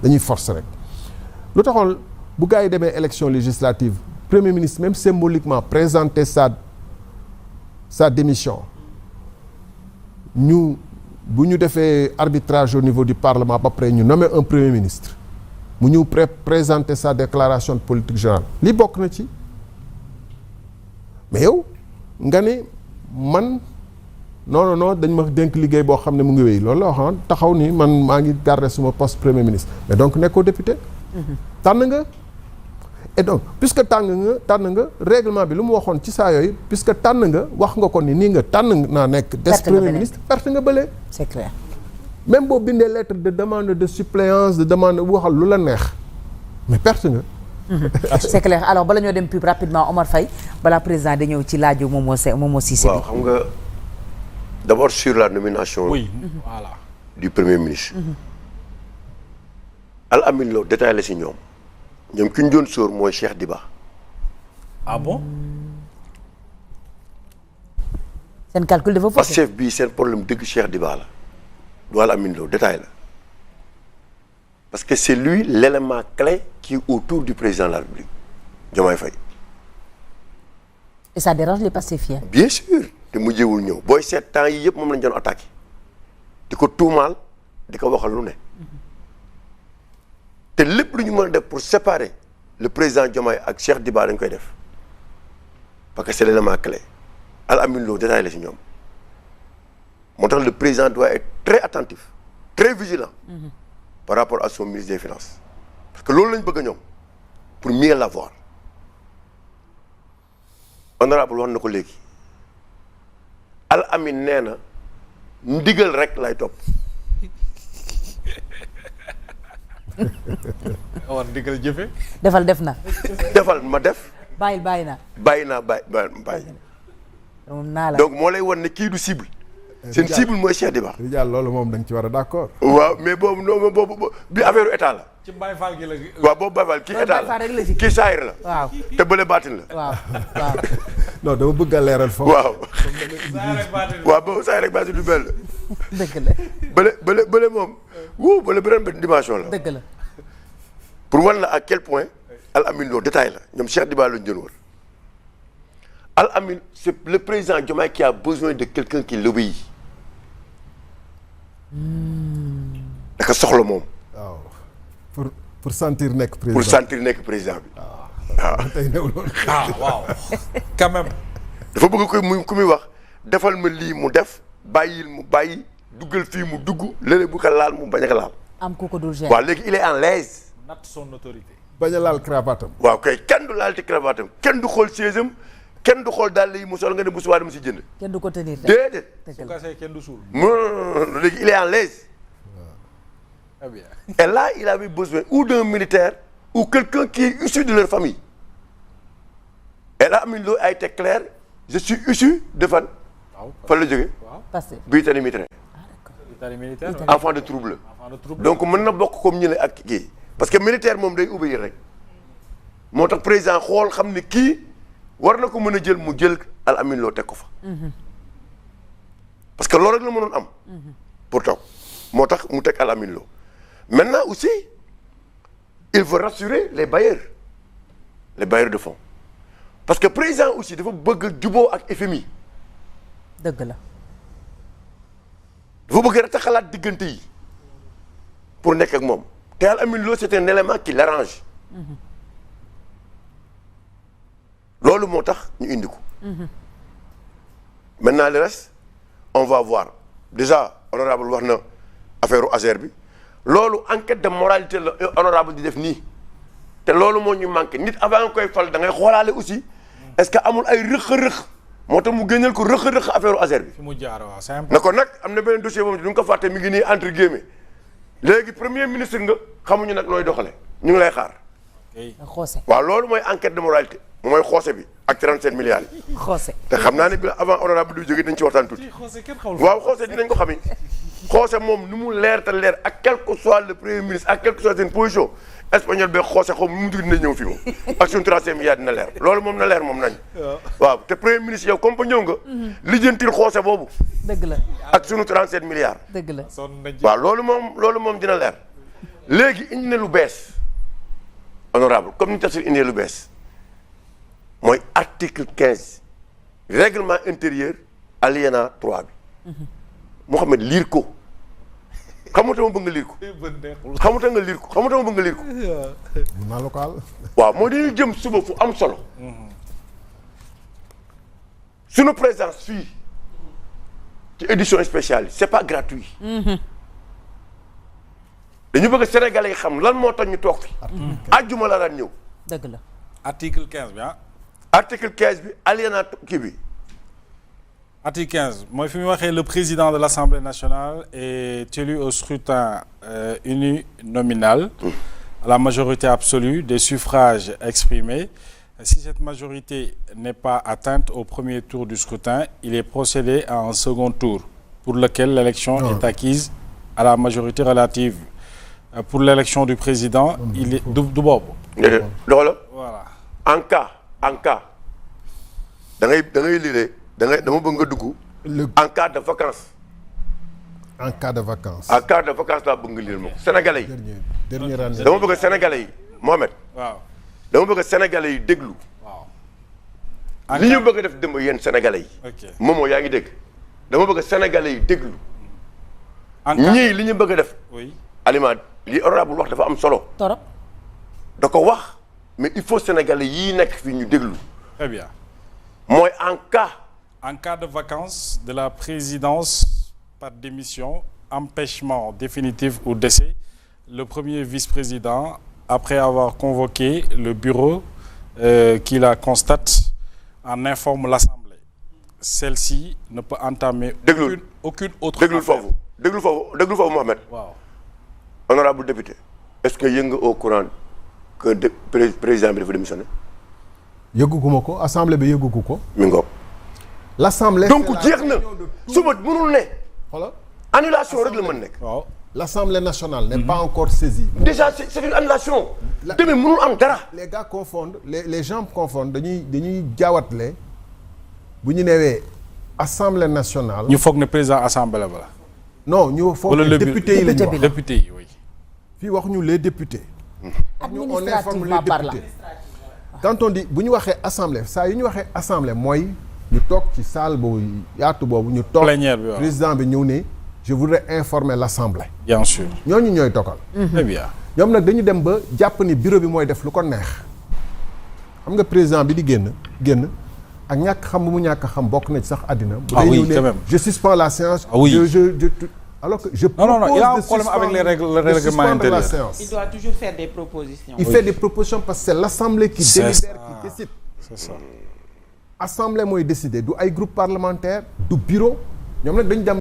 dañuy forcer rek lu taxoon bu gars yi demee élection législative premier ministre même symboliquement présenter sa démission bu ñu defee arbitrage au niveau du parlement ba pare ñu nommer un premier ministre mu ñëw présenter sa déclaration de politique générale li bokk na ci mais yow nga ne man non dañ ma dénk liggéey boo xam ne mu ngi wéy loolu la waxoon taxaw ni man maa ngi garder suma poste premier ministre mais donc nekkoo député tànn nga et donc puisque tànn nga règlement bi lu mu waxoon ci saa yooyu puisque tànn nga wax nga ko nii nga tànn naa nekk des premier ministre perte nga bële c'est clair même boo bindee lettre de demande de suppléance de demande waxal lu la neex mais perte nga c'est clair alors bala ñoo dem pub rapidement Omar Faye balaa président da ñëw ci laaju Momo Cissé waaw xam nga d'abord sur la nomination voilà du premier ministre Al Amine Lo détaillé si ñoom ki ñu doon sóor mooy Cheikh Diba. ah bon. seen calcul dafa faussé. parce que chef bii seen problème dëgg Cheikh Diba la du Al Amine Lo détail la parce que c'est lui l'élément clé qui est autour du président de la République Diomaye Faye. et ça dérange les pacifiens. bien sûr te mujjewul ñëw booy seet temps yi yëpp moom lañ doon attaqué di ko tuumaal di ko waxal lu ne. te lépp lu ñu mën a def pour séparer le président Diomaye ak Cheikh Diba dañ koy def parce que c'est l'élément clé Al Amine Lo détaillé la si ñoom moo tax le président doit être très attentif très vigilant par rapport à son ministre des finances parce que loolu lañ bëgg a ñoom pour mieux l'avoir honorable wax na ko léegi Al Amine nee na ndigal rek lay topp war ndigal jëfe defal def na. defal ma def. bàyyi na. bàyyi naa la donc moo lay wan ne kii du cible. seen cible mooy Cheikh Diba. Rijal loolu moom da nga ci war a d'accord. waaw mais boobu non boobu bi affaire état la. ci Baye Fall gi la. waaw boobu Baye Fall kii état la kii saayir la. waaw te bële baatin la. waaw. non dama bëgg a leeral foofu. waaw. waaw boobu saayir rek baatin du benn. dëgg la. bële moom. wuu bële beneen dimension la. dëgg la. pour wan la à quel point Al Amine Lo détail la ñoom Cheikh Diba lañu doon wër Al Amine c'est le président Diomaye qui a besoin de quelqu'un qui l'obéit daka soxla moom. waaw pour sentir nekk président pour sentir nekk président bi. waaw tey newul woon. waaw quand même. dafa bëgg ku muy wax defal ma lii mu def bàyyil mu bàyyi duggal fii mu dugg léeg bu ko laal mu bañ a ko laal. am ku ko dul gérer. waaw léegi il est en l'aise. natt son autorité. bañ a laal cravatam. waaw kay kenn du laal ci cravatam kenn du xool siège am kenn du xool daal yi mu sol nga ne bu subaa dama si jënd. kenn du ko tenir déedéet. su gasee kenn du suul. non léegi il est en l'aise. très bien. Et là il avait besoin ou d'un militaire ou quelqu'un qui est issu de leur famille. Et là Amine Lo a été clair je suis issu de fan. waaw fan la jógee. waaw parce que. Britannique militaire. militaire militaire. enfant de trouble. donc mën na bokk comme ñu ne ak kii parce que militaire moom day obéir rek moo tax président xool xam ne kii war na ko mën a jël mu jël Al Amine Lo teg ko fa parce que loolu rek la mënoon am pour toog moo tax mu teg Al Amine Lo maintenant aussi il faut rassurer les bailleurs de fonds parce que président aussi dafa bëgg a juboo ak FMI dëgg la. dafa bëgg rek xalaat diggante yi pour nekk ak moom te Al Amine Lo c'est un élément qui l'arrange loolu moo tax ñu indi ko maintenant le reste on va voir déjà honorable wax na affaire u Azer bi loolu enquête de moralité la honorable di def nii te loolu moo ñu manqué nit avant nga koy fal da ngay xoolaale aussi est-ce que amul ay rëq-rëq moo tax mu génneel ko rëq-rëq affaire u Azer bi fi mu jaar waaw c'est important. na ko nag am na beneen dossier boobu du nga ko fàtte mi ngi nii entre guillemets léegi premier ministre nga xamuñu nag nooy doxale ñu ngi lay xaar xoose. waaw loolu mooy enquête de moralité mooy xoose bi ak 37 milliards yi xoose. te xam naa ne bi avant honorable du jógee dañ ci waxtaan tuuti waaw xoose dinañ ko xami xoose moom nu mu leer te leer ak quel que soit le premier ministre ak quel que soit seen position espagnol be xoose xaw nu mu dugg dina ñëw fii moom ak suñu 37 milliards dina leer loolu moom na leer moom nañ waaw te premier ministre yow comme que ñëw nga lijjantil xoose boobu dëgg la. ak suñu 37 milliards dëgg la. sonn nañ ci. waaw loolu moom dina leer léegi indi na lu bees honorable comme ni tafsir indee lu bees mooy article 15 règlement intérieur alinéa 3 bi Mouhamed liir ko xamuta ma bëgg nga liir ko xamuta nga liir ko xamuta ma bëgg nga liir ko naa local. waaw moo dañuy jëm suba fu am solo sunu présence fii ci édition spéciale yi c'est pas gratuit dañu bëgg Sénégalais yi xam lan moo tax ñu toog fi àjjuma la daan ñëw dëgg la. article 15 bi ah. article 15 bi alinéa kii bi article 15 mooy fi mu waxee le président de l'Assemblée nationale est élu au scrutin uninominal à la majorité absolue des suffrages exprimés. Si cette majorité n'est pas atteinte au premier tour du scrutin, il est procédé à un second tour pour lequel l'élection est acquise à la majorité relative. Pour l'élection du président, il est du boobu. doxala Voilà. en cas da ngay lire dama bëgg nga dugg en cas de vacances en cas de vacances. en cas de vacances laa bëgg nga lire ma ko Sénégalais yi dernière année. dama bëgg Sénégalais yi Mohamed waaw. dama bëgg Sénégalais yi déglu waaw. li ñu bëgg a def dëmb yéen Sénégalais yi ok moomoo yaa ngi dégg dama bëgg Sénégalais yi déglu en cas ñii li ñu bëgg a def oui. aliment li honorable wax dafa am solo torop. da ko wax mais il faut Sénégalais yii nekk fii ñu déglu Très bien. mooy En cas de vacance de la présidence par démission, empêchement définitif ou décès, le premier vice-président, après avoir convoqué le bureau qui la constate, en informe l'Assemblée. Celle-ci ne peut entamer aucune autre déglul foofu déglul foofu Mohamed waaw. honorable député est-ce que yëg nga au courant que président bi dafa démissionné yëgguma ko assemblée bi yëggu ko. mi ngoog l'assemblée. donc jeex na suba mënul ne xoolal annulation rek la mën nekk waaw. l'Assemblée nationale n'est pas encore saisie. déjà c'est une annulation demee mënul am dara les gars confondent les gens confondent dañuy jaawatle bu ñu newee Assemblée nationale. ñu foog ne président assemblée ba la. non ñu foog wala ne député yi lañu wax député yi oui. fii waxuñu les députés. administrativement parlant. quand on dit bu ñu waxee assemblée saa yu ñu waxee assemblée mooy ñu toog ci salle boobu yaatu boobu ñu toog Plénière bi waaw. président bi ñëw ne je voudrais informer l'assemblée. Bien sûr. ñooñu ñooy togal. Très bien. ñoom nag dañu dem ba jàpp ni bureau bi mooy def lu ko neex xam nga président bi di génn ak ñàkk xam bu mu ñàkk xam bokk na ci sax àddina. Ah oui, bu day quand ñëw même. ne je suspends la séance. Ah oui. Alors que je Non, il a un propose de problème avec les règles, le de règlement suspendre intérieur. la séance. Il doit toujours faire des propositions. Il fait des propositions parce que c'est l'assemblée qui C'est délibère, ça. qui décide. C'est ça. Assemblée mooy décider du ay groupe parlementaire du bureau ñoom nag dañu dem